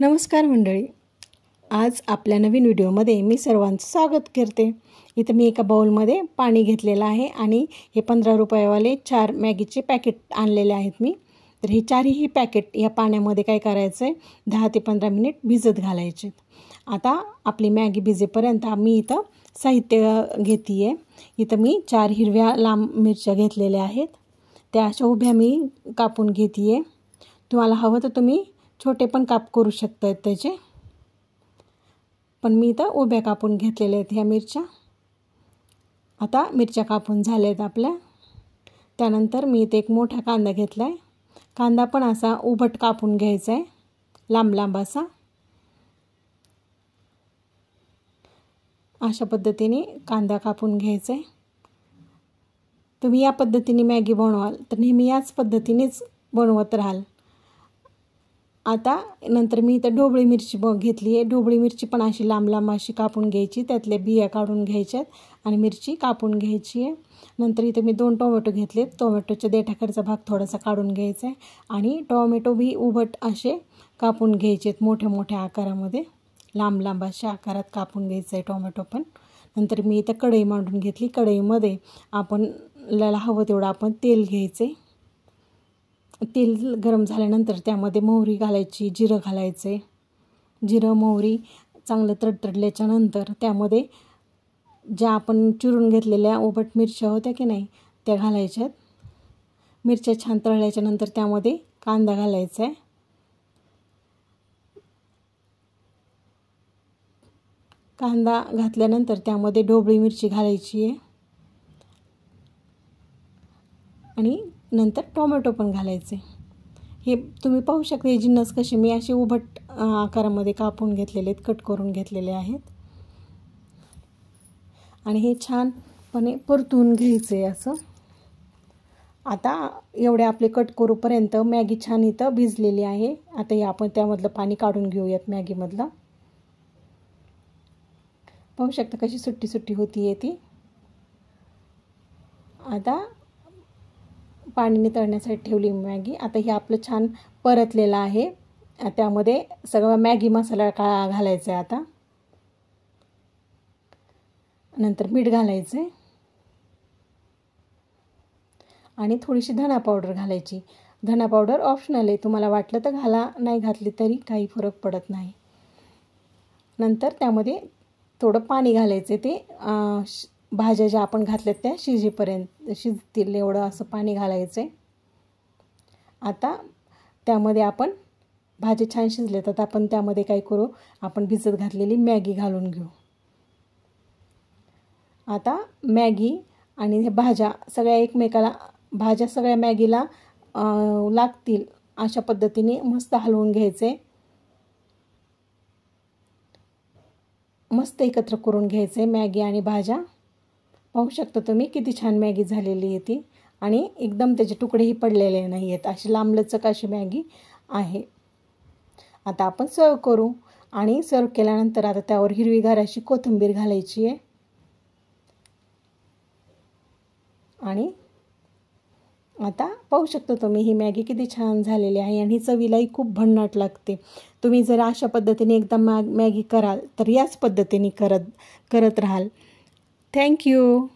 नमस्कार मंडळी, आज आपल्या नवीन व्हिडिओमध्ये मी सर्वांचं स्वागत करते। इथं मी एका बाउलमध्ये पाणी घेतलेलं आहे आणि हे 15 रुपयावाले 4 मॅगीचे पॅकेट आणलेले आहेत मी। तर हे चारही पॅकेट या पाण्यामध्ये काय करायचं आहे, 10 ते 15 मिनिट भिजत घालायचे। आता आपली मॅगी भिजेपर्यंत मी इथं साहित्य घेते आहे। इथं मी 4 हिरव्या लांब मिरच्या घेतलेल्या आहेत, त्या अशा उभ्या मी कापून घेते आहे। तुम्हाला हवं तर तुम्ही छोटे पण काप करू शकता त्याचे, पण मी इथं उभ्या कापून घेतलेल्या आहेत ह्या मिरच्या। आता मिरच्या कापून झाल्यात आपल्या। त्यानंतर मी इथे एक मोठा कांदा घेतला आहे। कांदा पण असा उभट कापून घ्यायचा आहे, लांब लांब असा। अशा पद्धतीने कांदा कापून घ्यायचा आहे। तुम्ही या पद्धतीने मॅगी बनवाल तर नेहमी याच पद्धतीनेच बनवत राहाल। आता नंतर मी इथं ढोबळी मिरची घेतली आहे। ढोबळी मिरची पण अशी लांब लांब अशी कापून घ्यायची, त्यातले बिया काढून घ्यायच्यात आणि मिरची कापून घ्यायची आहे। नंतर इथे मी 2 टोमॅटो घेतलेत। टोमॅटोच्या देठाकडचा भाग थोडासा काढून घ्यायचा आहे आणि टोमॅटो बी उभट असे कापून घ्यायचेत, मोठ्या मोठ्या आकारामध्ये लांब लांब अशा आकारात कापून घ्यायचं आहे टोमॅटो पण। नंतर मी इथं कढई मांडून घेतली। कढईमध्ये आपल्याला हवं तेवढं आपण तेल घ्यायचे। तेल गरम झाल्यानंतर त्यामध्ये मोहरी घालायची, जिरं घालायचे। जिरं मोहरी चांगलं तडतडल्याच्या नंतर त्यामध्ये ज्या आपण चिरून घेतलेल्या उभट मिरच्या होत्या की नाही त्या घालायच्यात। मिरच्या छान तळल्याच्या नंतर त्यामध्ये कांदा घालायचा आहे। कांदा घातल्यानंतर त्यामध्ये ढोबळी मिरची घालायची आहे आणि नंतर टोमॅटो पण घालायचे। हे तुम्ही पाहू शकता, हे जिन्नस कसे मी असे उभट आकारामध्ये कापून घेतलेले आहेत, कट करून घेतलेले आहेत आणि हे छानपणे परतून घ्यायचे असं। आता एवढे आपले कट करूपर्यंत मॅगी छान इथं भिजलेली आहे। आता हे आपण त्यामधलं पाणी काढून घेऊयात मॅगीमधलं। पाहू शकता कशी सुट्टी सुट्टी होती ती। आता पाणी नितळण्यासाठी ठेवली मॅगी। आता हे आपलं छान परतलेलं आहे। त्यामध्ये सगळा मॅगी मसाला घालायचा आहे। आता नंतर मीठ घालायचं आहे आणि थोडीशी धना पावडर घालायची। धना पावडर ऑप्शनल आहे, तुम्हाला वाटलं तर घाला, नाही घातली तरी काही फरक पडत नाही। नंतर त्यामध्ये थोडं पाणी घालायचं, ते भाज्या ज्या आपण घातल्यात त्या शिजतील एवढं असं पाणी घालायचं आहे। आता त्यामध्ये आपण भाज्या छान शिजल्यात, आता आपण त्यामध्ये काय करू, आपण भिजत घातलेली मॅगी घालून घेऊ। आता मॅगी आणि हे भाज्या सगळ्या एकमेकाला, भाज्या सगळ्या मॅगीला लागतील अशा पद्धतीने मस्त हलवून घ्यायचे, मस्त एकत्र करून घ्यायचे मॅगी आणि भाज्या। पाहू शकता तुम्ही किती छान मॅगी झालेली आहे ती आणि एकदम त्याचे तुकडेही पडलेले नाही आहेत, अशी लांबलचक अशी मॅगी आहे। आता आपण सर्व करू आणि सर्व केल्यानंतर आता त्यावर हिरवीगार अशी कोथिंबीर घालायची आहे आणि आता पाहू शकता तुम्ही ही मॅगी किती छान झालेली आहे आणि चवीलाही खूप भन्नाट लागते। तुम्ही जर अशा पद्धतीने एकदम मॅगी कराल तर याच पद्धतीने करत राहाल। थँक्यू।